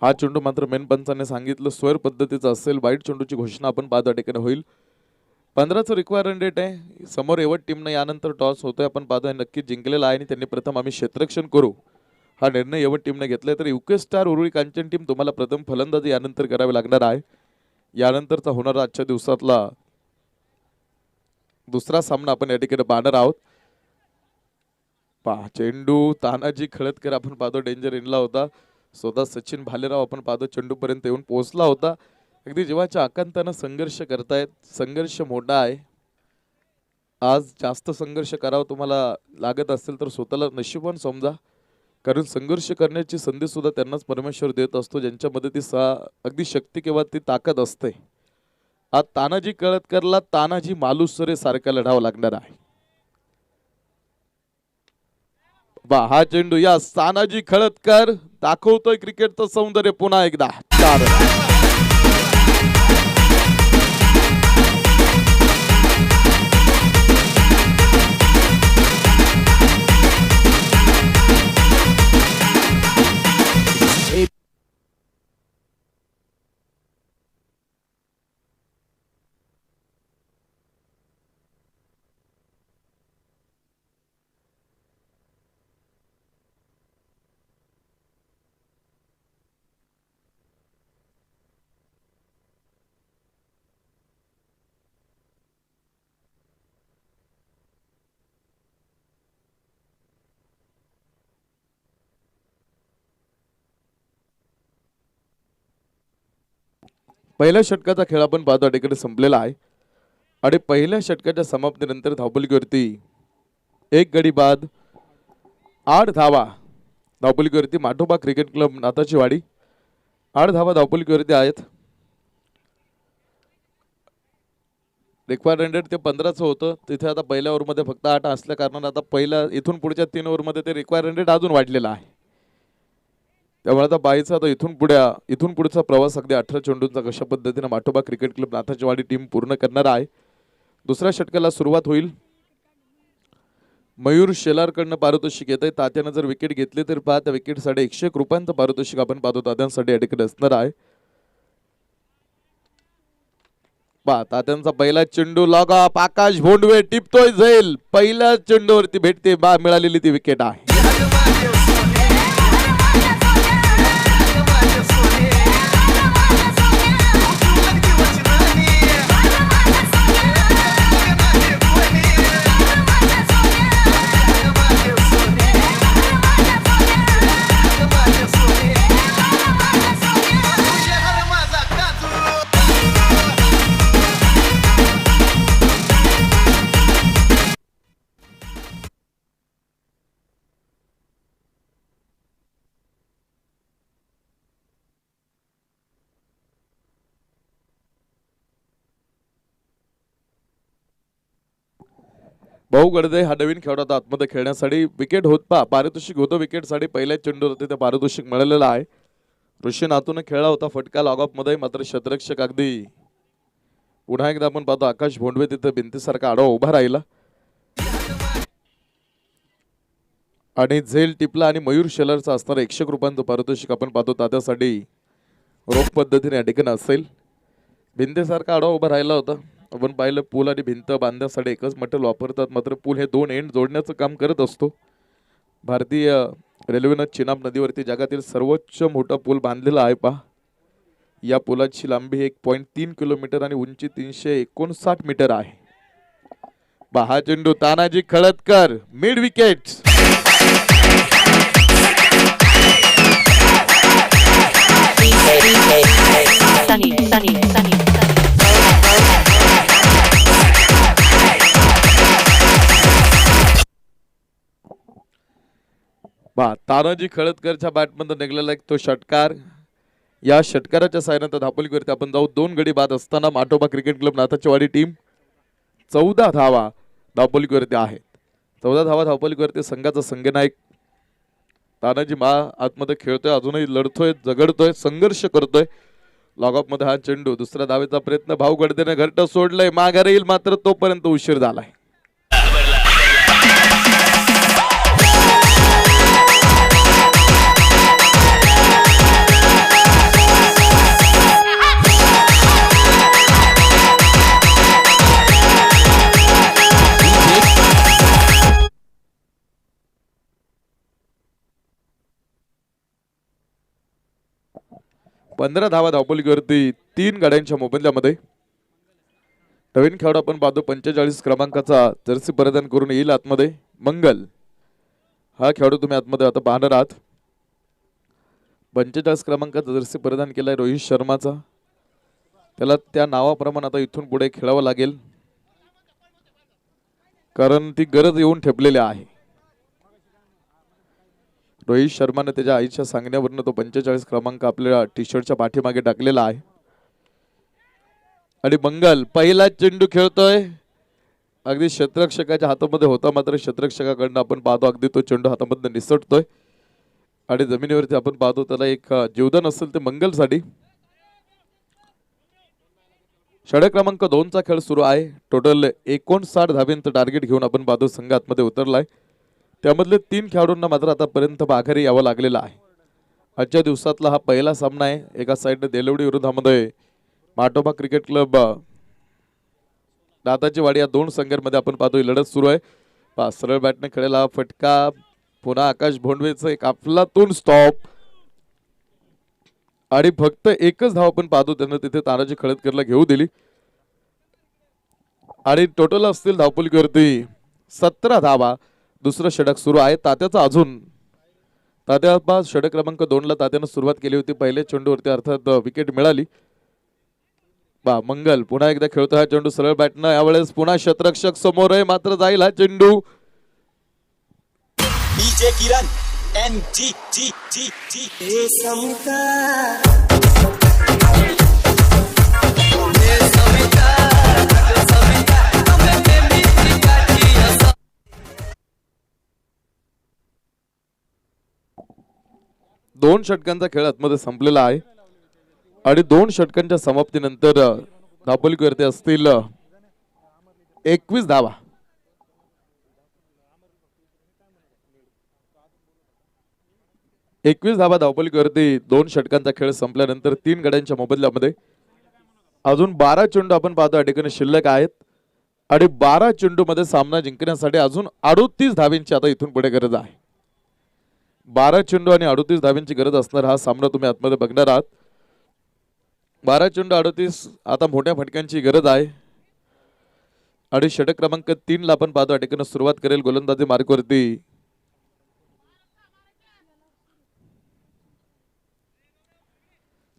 हा चेंडू मात्र मेन पंचाने सांगितलं स्क्वेअर पद्धतीचा असेल. वाईट चेंडूची घोषणा आपण पाहतो या ठिकाणी होईल. 15चं रिक्वायर रन रेट आहे. समोर यवत टीमनं यानंतर टॉस होतोय आपण पाहतोय नक्कीच जिंकलेला आहे आणि त्यांनी प्रथम आम्ही क्षेत्ररक्षण करू हा निर्णय यवत टीमने घेतलाय. तर UK star Uruli Kanchan team तुम्हाला प्रथम फलंदाजी यानंतर करावी लागणार आहे. यानंतरचा होणारा आजच्या दिवसातला दुसरा सामना आपण या ठिकाणी पाहणार आहोत. चेंडू तानाजी खळदकर आपण पाहतो डेंजर इनला होता. स्वतः सचिन भालेराव आपण पाहतो चेंडू पर्यंत येऊन पोहोचला होता. अगदी जीवाच्या आकांतानं संघर्ष करतायत. संघर्ष मोठा आहे. आज जास्त संघर्ष करावा तुम्हाला लागत असेल तर स्वतःला नशीबवान समजा, कारण संघर्ष करण्याची संधी सुद्धा त्यांनाच परमेश्वर देत असतो ज्यांच्यामध्ये ती अगदी शक्ती किंवा ती ताकद असते. आज तानाजी खळदकरला तानाजी मालुसरे सारखा लढावं लागणार आहे. हा चेंडू या तानाजी खळदकर दाखवतोय क्रिकेटचं सौंदर्य पुन्हा एकदा. 4 पहिल्या षटकाचा खेळ आपण पाहतो या ठिकाणी संपलेला आहे आणि पहिल्या षटकाच्या समाप्तीनंतर धावपलीवरती एक गडी बाद 8 धावा धावपलीवरती माटोबा क्रिकेट क्लब नाताची वाडी 8 धावा धावपलीवरती आहेत. रिक्वायर्ड रन रेट ते 15चं होतं. तिथे आता पहिल्या ओव्हरमध्ये फक्त 8 असल्या कारणाने आता पहिल्या इथून पुढच्या 3 ओव्हरमध्ये ते रिक्वायर्ड रन रेट अजून वाढलेला आहे. त्यामुळे आता बाईचा आता इथून पुढचा प्रवास अगदी 18 चेंडूंचा कशा पद्धतीने माटोबा क्रिकेट क्लब नाथाचीवाडी टीम पूर्ण करणार आहे. दुसऱ्या षटकाला सुरुवात होईल. मयूर शेलारकडनं पारितोषिक येत आहे. तात्यानं जर विकेट घेतली तर पहा त्या विकेटसाठी 101 रुपयांचं पारितोषिक आपण पाहतो तात्यांसाठी या ठिकाणी असणार आहे. पहा तात्यांचा पहिला चेंडू लॉग ऑफ. आकाश भोंडवे टिपतोय झेल. पहिल्या चेंडूवरती भेटते बा मिळालेली ती विकेट आहे. भाऊ गडदे हा नवीन खेळाडू आता आतमध्ये खेळण्यासाठी विकेट होत पा पारितोषिक होतं विकेटसाठी पहिल्या चेंडूवरती ते पारितोषिक मिळालेलं आहे. ऋषी नातूने खेळला होता फटका लॉग ऑफ मध्ये. मात्र क्षेत्ररक्षक अगदी पुन्हा एकदा आपण पाहतो आकाश भोंडवे तिथे भिंतीसारखा आडवा उभा राहिला आणि झेल टिपला आणि मयूर शेलरचा असणारा 101 रुपयांचं पारितोषिक आपण पाहतो तात्यासाठी रोख पद्धतीने या ठिकाणी असेल. भिंतीसारखा आडवा उभा राहिला होता. आपण पाहिलं पूल आणि भिंत बांधण्यासाठी एकच मटेरियल वापरतात. मात्र पूल हे 2 एंड जोडण्याचं काम करत असतो. भारतीय रेल्वेनं चिनाब नदीवरती जगातील सर्वोच्च मोठा पूल बांधलेला आहे पहा. या पुलाची लांबी 1.3 किलोमीटर आणि उंची 359 मीटर आहे. पहा चेंडू तानाजी खळदकर मिड विकेट. तानाजी खळदकरच्या बॅटमधून निघालेला एक तो षटकार. या षटकाराच्या साहाय्याने धापोलीवरती आपण जाऊ. 2 गडी बाद असताना माटोबा क्रिकेट क्लब नाथाचीवाडी टीम 14 धावा धापोलीवरती आहेत. 14 धावा धापोलीवरती संघाचा संघनायक तानाजी आतमध्ये खेळतोय. अजूनही लढतोय झगडतोय संघर्ष करतोय. लॉग ऑफ मध्ये हा चेंडू. दुसऱ्या धावेचा प्रयत्न भाऊ गडदेने घरट सोडलंय. माघारी येईल मात्र तोपर्यंत उशीर झालाय. पंधरा धावा धावपलीवरती 3 गाड्यांच्या मोबदल्यामध्ये. नवीन खेळाडू आपण पाहतो 45 क्रमांकाचा जर्सी परिधान करून येईल आतमध्ये मंगल. हा खेळाडू तुम्ही आतमध्ये आता पाहणार आहात. 45 क्रमांकाचा जर्सी परिधान केलाय रोहित शर्माचा. त्याला त्या नावाप्रमाणे आता इथून पुढे खेळावं लागेल कारण ती गरज येऊन ठेपलेली आहे. रोहित शर्माने त्याच्या आईच्या सांगण्यावरून तो 45 क्रमांक आपल्या टी शर्टच्या पाठीमागे टाकलेला आहे. आणि मंगल पहिला चेंडू खेळतोय. अगदी क्षेत्ररक्षकाच्या हातामध्ये होता मात्र क्षेत्ररक्षकाकडनं आपण पाहतो अगदी तो चेंडू हातामधून निसटतोय आणि जमिनीवरती आपण पाहतो त्याला एक जीवदान असेल ते मंगलसाठी. षटक क्रमांक 2चा खेळ सुरू आहे. टोटल 59 धाब्यांचं टार्गेट घेऊन आपण पाहतो संघ आतमध्ये उतरलाय. त्यामधले 3 खेळाडूंना मात्र आतापर्यंत माघारी यावं लागलेलं आहे. आजच्या दिवसातला हा पहिला सामना आहे. एका साईडने देलवडी विरोधामध्ये माटोबा क्रिकेट क्लब नाथाचीवाडी या 2 संघांमध्ये आपण पाहतो लढत सुरू आहे. सरळ बॅटने खेळलेला फटका. पुन्हा आकाश भोंडवेचं एक अफलातून स्टॉप आणि फक्त एकच धाव आपण पाहतो त्यानं तिथे तानाजी खळदकरला घेऊ दिली आणि टोटल असतील धावपलीवरती 17 धावा. दुसरं षटक सुरू आहे. तात्याचा अजून तात्या षटक क्रमांक 2ला तात्यानं सुरुवात केली होती. पहिल्या चेंडूवरती अर्थात विकेट मिळाली. मंगल पुन्हा एकदा खेळतो हा चेंडू सरळ बॅटनं. यावेळेस पुन्हा क्षेत्ररक्षक समोर आहे मात्र जाईल हा चेंडू. डीजे किरण एनजी जी जी जी 2 षटकांचा खेळ आतमध्ये संपलेला आहे आणि 2 षटकांच्या समाप्तीनंतर धावपलीवरती असतील 21 धावा. धावपलीवरती 2 षटकांचा खेळ संपल्यानंतर 3 गड्यांच्या मोबदल्यामध्ये अजून 12 चेंडू आपण पाहतो या ठिकाणी शिल्लक आहेत आणि 12 चेंडू मध्ये सामना जिंकण्यासाठी अजून 38 धावांची आता इथून पुढे गरज आहे. 12 चेंडू आणि 38 धावांची गरज असणार हा सामना तुम्ही आतमध्ये बघणार आहात. 12 चेंडू 38 आता मोठ्या फटक्यांची गरज आहे आणि षटक क्रमांक 3 ला आपण पाहतो या ठिकाणी सुरुवात करेल गोलंदाजी मार्कवरती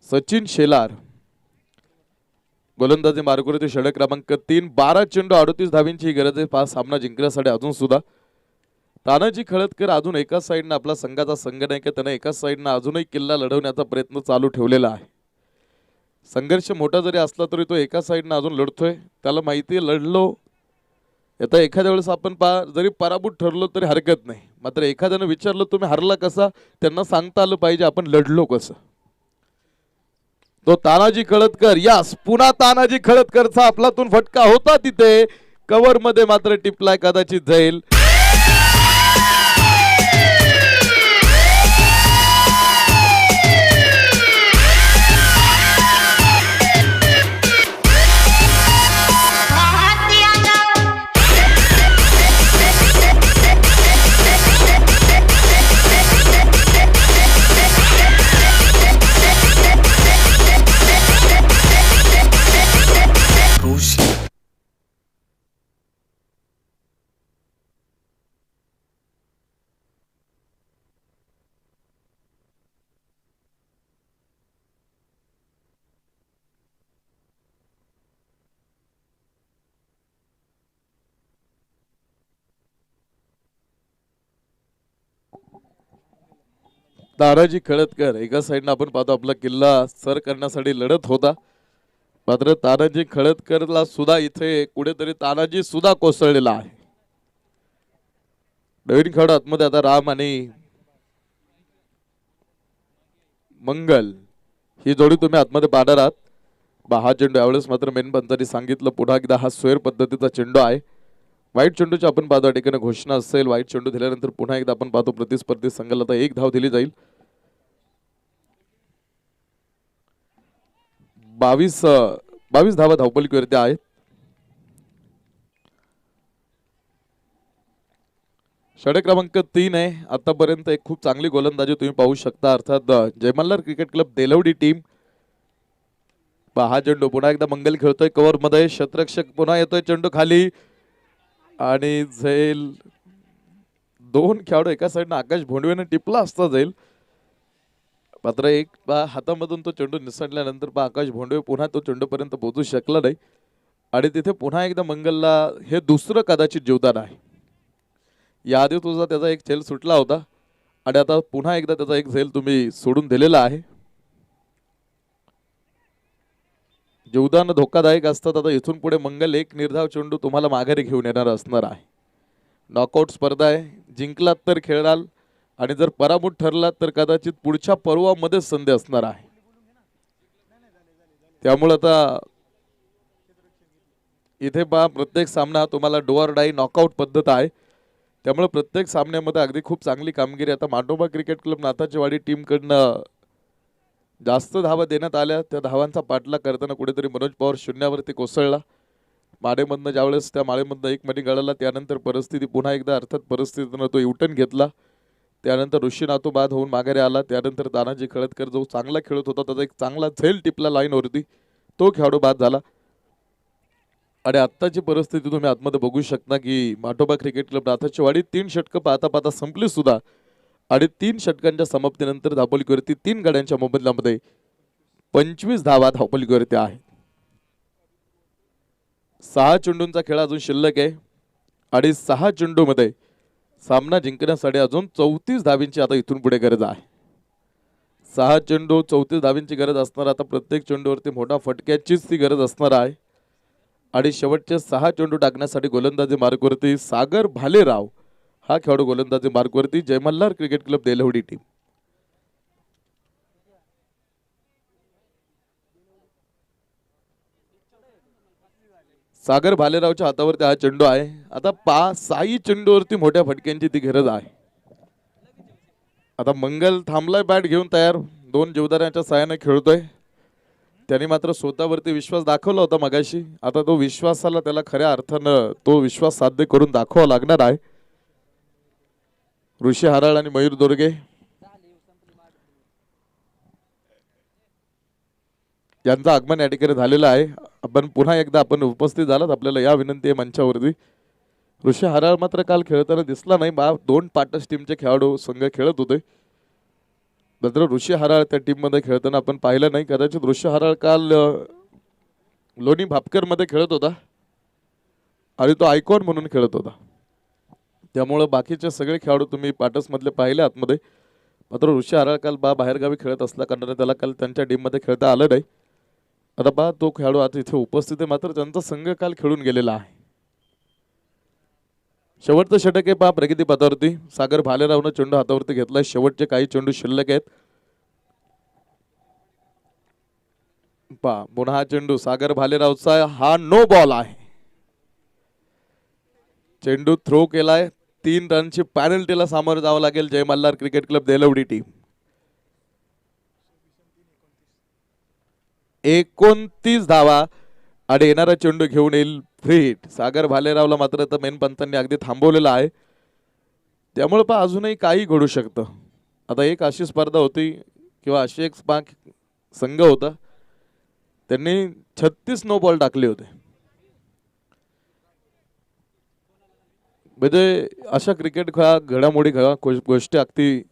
सचिन शेलार. गोलंदाजी मार्गवरती षटक क्रमांक 3. 12 चेंडू 38 धावींची गरज आहे हा सामना जिंकण्यासाठी. अजून सुद्धा तानाजी खळदकर अजून एकाच साईडनं आपला संघाचा संघ नाही की त्याने एकाच साईडनं अजूनही किल्ला लढवण्याचा प्रयत्न चालू ठेवलेला आहे. संघर्ष मोठा जरी असला तरी तो एका साईडनं अजून लढतोय. त्याला माहिती आहे लढलो आता एखाद्या वेळेस आपण जरी पराभूत ठरलो तरी हरकत नाही, मात्र एखाद्यानं विचारलं तुम्ही हरला कसा, त्यांना सांगता आलं पाहिजे आपण लढलो कसं. तो तानाजी खळदकर, यास पुन्हा तानाजी खळदकरचा आपलातून फटका होता तिथे कव्हर मध्ये मात्र टिपलाय कदाचित जाईल. तानाजी खळदकर एका साईडनं आपण पाहतो आपला किल्ला सर करण्यासाठी लढत होता, मात्र तानाजी खळदकरला सुद्धा इथे कुठेतरी तानाजी सुद्धा कोसळलेला आहे. नवीन खेळाडू आतमध्ये आता राम आणि मंगल ही जोडी तुम्ही आतमध्ये पाहणार आहात. हा चेंडू यावेळेस मात्र मेन पंचांनी सांगितलं पुन्हा एकदा हा स्क्वेअर पद्धतीचा चेंडू आहे. वाईट चेंडूची आपण पाहतो ठिकाणी घोषणा असेल. वाईट चेंडू दिल्यानंतर पुन्हा एकदा आपण पाहतो प्रतिस्पर्धी संघाला आता 1 धाव दिली जाईल. 22 धावा धावपलीवरती आहेत. षटक क्रमांक 3 आहे. आतापर्यंत एक खूप चांगली गोलंदाजी तुम्ही पाहू शकता, अर्थात जय मल्हार क्रिकेट क्लब देलवडी टीम. हा चेंडू पुन्हा एकदा मंगल खेळतोय कव्हर मध्ये, क्षेत्ररक्षक पुन्हा येतोय चेंडू खाली आणि झैल. 2 खेळाडू एका साईडनं आकाश भोंडवेने टिपला असता जाईल, मात्र एक हातामधून तो चेंडू निसटल्यानंतर आकाश भोंडवे पुन्हा तो चेंडूपर्यंत पोहोचू शकला नाही आणि तिथे पुन्हा एकदा मंगलला हे दुसरं कदाचित जीवदान आहे. याआधी तुझा त्याचा एक झेल सुटला होता आणि आता पुन्हा एकदा त्याचा एक झेल तुम्ही सोडून दिलेला आहे. जीवदान धोकादायक असतात. आता इथून पुढे मंगल एक निर्धाव चेंडू तुम्हाला माघारी घेऊन येणार असणार आहे. नॉकआउट स्पर्धा आहे, जिंकलात तर खेळाल आणि जर पराभूत ठरला तर कदाचित पुढच्या पर्वामध्ये संधी असणार आहे. त्यामुळे आता इथे प्रत्येक सामना तुम्हाला डू ऑर डाई नॉकआउट पद्धत आहे. त्यामुळे प्रत्येक सामन्यामध्ये अगदी खूप चांगली कामगिरी आता माटोबा क्रिकेट क्लब नाथाचीवाडी टीम कडनं जास्त धावा देण्यात आल्या. त्या धावांचा पाठलाग करताना कुठेतरी मनोज पवार शून्यावरती कोसळला. माळेमधनं ज्यावेळेस त्या माळेमधनं एक मनी गळाला त्यानंतर परिस्थिती पुन्हा एकदा अर्थात परिस्थितीनं तो युटर्न घेतला. त्यानंतर ऋषी नातू बाद होऊन माघारी आला. त्यानंतर तानाजी खळदकर जो चांगला खेळत होता त्याचा एक चांगला झेल टिपला लाईनवरती, तो खेळाडू बाद झाला. आणि आत्ताची परिस्थिती तुम्ही आतमध्ये बघू शकता की माटोबा क्रिकेट क्लब नाथाचीवाडी 3 षटकं पाहता पाहता संपली सुद्धा आणि 3 षटकांच्या समाप्तीनंतर धावपलीवरती 3 गड्यांच्या मोबदल्यामध्ये 25 धावा धावपलीवरती आहे. 6 चेंडूंचा खेळ अजून शिल्लक आहे आणि 6 चेंडूमध्ये सामना जिंकण्यासाठी अजून 34 धावींची आता इथून पुढे गरज आहे. 6 चेंडू 34 धावींची गरज असणार. आता प्रत्येक चेंडूवरती मोठा फटक्याचीच ती गरज असणार आहे आणि शेवटचे 6 चेंडू टाकण्यासाठी गोलंदाजी मार्गवरती सागर भालेराव हा खेळाडू गोलंदाजी मार्गवरती जय मल्हार क्रिकेट क्लब देलवडी टीम. सागर भालेरावच्या हातावरती हा चेंडू आहे. आता साई चेंडूवरती मोठ्या फटक्यांची ती गरज आहे. आता मंगल थांबलाय बॅट घेऊन तयार, 2 जीवदारांच्या साहाय्याने खेळतोय. त्याने मात्र स्वतःवरती विश्वास दाखवला होता मगाशी. आता तो विश्वासाला त्याला खऱ्या अर्थानं तो विश्वास साध्य करून दाखवावा लागणार आहे. ऋषी हराळ आणि मयूर दोरगे यांचं आगमन या ठिकाणी झालेलं आहे. आपण पुन्हा एकदा आपण उपस्थित झालात, आपल्याला या विनंती आहे मंचावरती. ऋषी हराळ मात्र काल खेळताना दिसला नाही. 2 पाटस टीमचे खेळाडू संघ खेळत होते, मात्र ऋषी हराळ त्या टीम मध्ये खेळताना आपण पाहिलं नाही. कदाचित ऋषी हराळ काल लोणी भापकर मध्ये खेळत होता आणि तो आयकॉन म्हणून खेळत होता. त्यामुळे बाकीचे सगळे खेळाडू तुम्ही पाटस मधले पाहिले आतमध्ये. मात्र ऋषी हराळ काल बाहेरगावी खेळत असल्या कारणाने त्याला काल त्यांच्या टीम मध्ये खेळता आलं नाही. आता तो खेळाडू आता इथे उपस्थित आहे, मात्र त्यांचा संघ काल खेळून गेलेला आहे. शेवटचं षटक आहे प्रगती पथावरती. सागर भालेरावनं चेंडू हातावरती घेतलाय. शेवटचे काही चेंडू शिल्लक आहेत. पुन्हा हा चेंडू सागर भालेरावचा, हा नो बॉल आहे. चेंडू थ्रो केलाय. 3 रनची पॅनल्टीला सामोरं जावं लागेल जय मल्हार क्रिकेट क्लब देलवडी टीम. 29 धावा आणि येणारा चेंडू घेऊन येईल फ्री हिट. सागर भालेरावला मात्र आता मेन पंतांनी अगदी थांबवलेलं आहे. त्यामुळे अजूनही काही घडू शकतं. आता एक अशी स्पर्धा होती किंवा अशी एक संघ होता, त्यांनी 36 नो बॉल टाकले होते. म्हणजे अशा क्रिकेट घडामोडी गोष्टी अगदी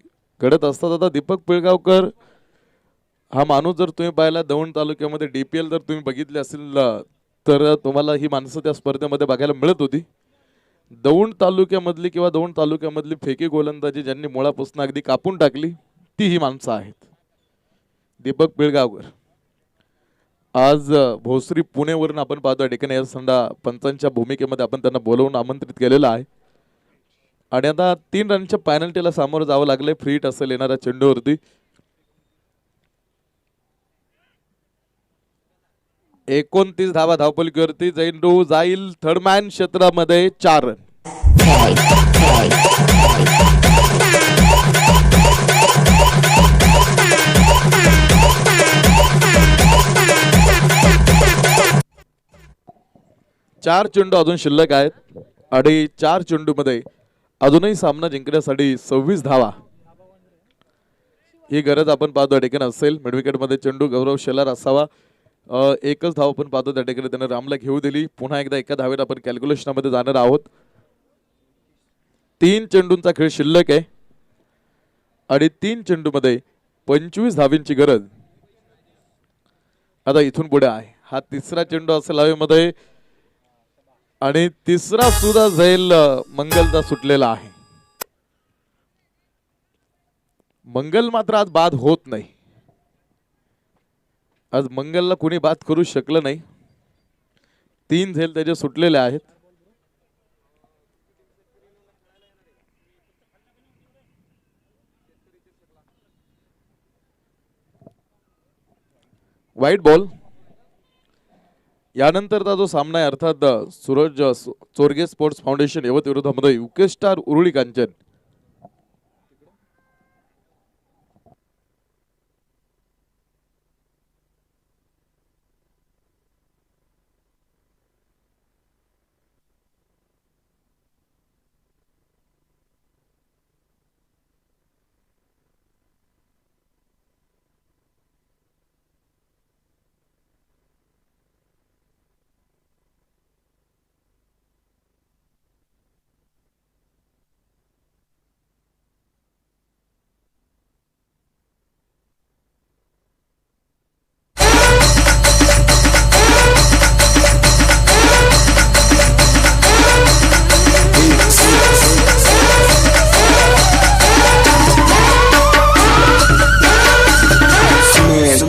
घडत असतात. आता दीपक पिळगावकर हा माणूस जर तुम्ही पाहिला दौंड तालुक्यामध्ये DPL जर तुम्ही बघितले असेल तर तुम्हाला ही माणसं त्या स्पर्धेमध्ये बघायला मिळत होती. दौंड तालुक्यामधली किंवा दौंड तालुक्यामधली फेकी गोलंदाजी ज्यांनी मुळापासून अगदी कापून टाकली ती ही माणसं आहेत. दीपक पिळगावकर आज भोसरी पुणेवरून आपण पाहतो ठिकाणी या संडा पंचांच्या भूमिकेमध्ये आपण त्यांना बोलवून आमंत्रित केलेलं आहे. आणि आता 3 रनच्या पॅनल्टीला सामोरं जावं लागलंय. फ्री हिट असेल येणाऱ्या चेंडूवरती. 29 धावा धावपलीवरती. चेंडू जाईल थर्ड मॅन क्षेत्रामध्ये. 4 रन. चार चेंडू अजून शिल्लक आहेत आणि 4 चेंडू मध्ये अजूनही सामना जिंकण्यासाठी 26 धावा ही गरज आपण पाहतो या ठिकाणी असेल. मिडविकेट मध्ये चेंडू गौरव शेलार असावा. एकच धाव आपण पाहतो त्या ठिकाणी त्याने रामला घेऊ दिली. पुन्हा एकदा एका धावेत आपण कॅल्क्युलेशन मध्ये जाणार आहोत. 3 चेंडूंचा खेळ शिल्लक आहे आणि 3 चेंडू मध्ये 25 धावींची गरज आता इथून पुढे आहे. हा तिसरा चेंडू असेल हवेमध्ये आणि तिसरा सुद्धा झैल मंगलचा सुटलेला आहे. मंगल मात्र आज बाद होत नाही. आज मंगलला कोणी बाद करू शकलं नाही. 3 झेल त्याचे सुटलेले आहेत. वाईट बॉल. यानंतरचा जो सामना आहे अर्थात सूरज चोरगे स्पोर्ट्स फाउंडेशन यवत विरोधामध्ये युके स्टार उरुळी कांचन